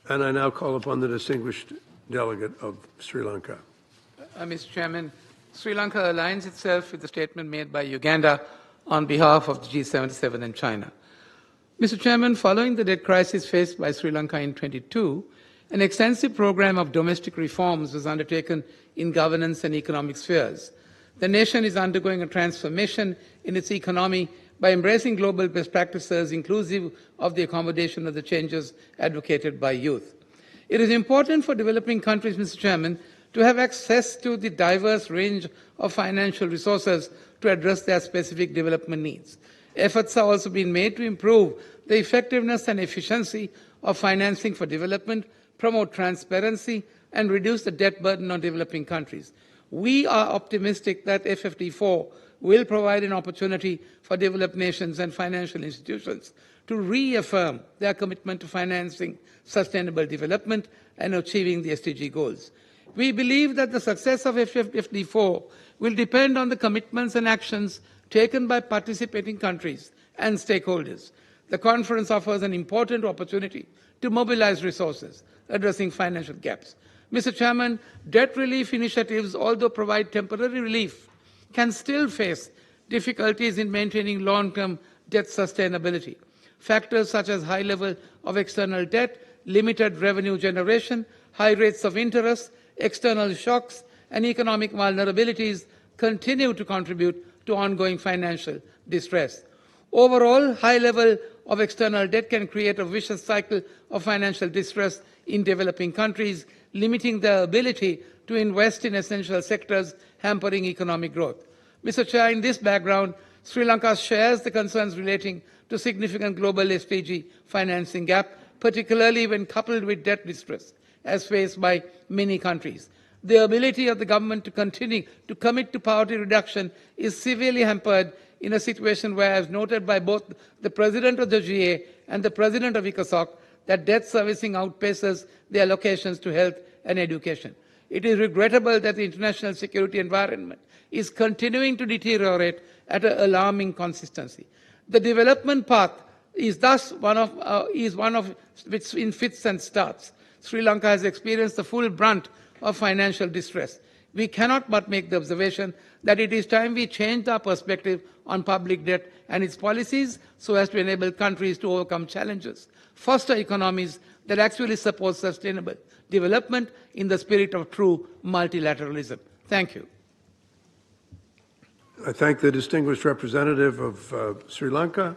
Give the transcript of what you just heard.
And I now call upon the distinguished delegate of Sri Lanka. Mr. Chairman, Sri Lanka aligns itself with the statement made by Uganda on behalf of the G77 and China. Mr. Chairman, following the debt crisis faced by Sri Lanka in 2022, an extensive program of domestic reforms was undertaken in governance and economic spheres. The nation is undergoing a transformation in its economy by embracing global best practices, inclusive of the accommodation of the changes advocated by youth. It is important for developing countries, Mr. Chairman, to have access to the diverse range of financial resources to address their specific development needs. Efforts are also being made to improve the effectiveness and efficiency of financing for development, promote transparency, and reduce the debt burden on developing countries. We are optimistic that FFD4 will provide an opportunity for developed nations and financial institutions to reaffirm their commitment to financing sustainable development and achieving the SDG goals. We believe that the success of FFD4 will depend on the commitments and actions taken by participating countries and stakeholders. The conference offers an important opportunity to mobilize resources addressing financial gaps. Mr. Chairman, debt relief initiatives, although provide temporary relief, can still face difficulties in maintaining long-term debt sustainability. Factors such as high level of external debt, limited revenue generation, high rates of interest, external shocks, and economic vulnerabilities continue to contribute to ongoing financial distress. Overall, high level of external debt can create a vicious cycle of financial distress in developing countries, limiting their ability to invest in essential sectors, hampering economic growth. Mr. Chair, in this background, Sri Lanka shares the concerns relating to significant global SDG financing gap, particularly when coupled with debt distress, as faced by many countries. The ability of the government to continue to commit to poverty reduction is severely hampered in a situation where, as noted by both the President of the GA and the President of ECOSOC, that debt servicing outpaces the allocations to health and education. It is regrettable that the international security environment is continuing to deteriorate at an alarming consistency. The development path is thus one of which in fits and starts. Sri Lanka has experienced the full brunt of financial distress. We cannot but make the observation that it is time we changed our perspective on public debt and its policies so as to enable countries to overcome challenges, foster economies that actually support sustainable development in the spirit of true multilateralism. Thank you. I thank the distinguished representative of Sri Lanka.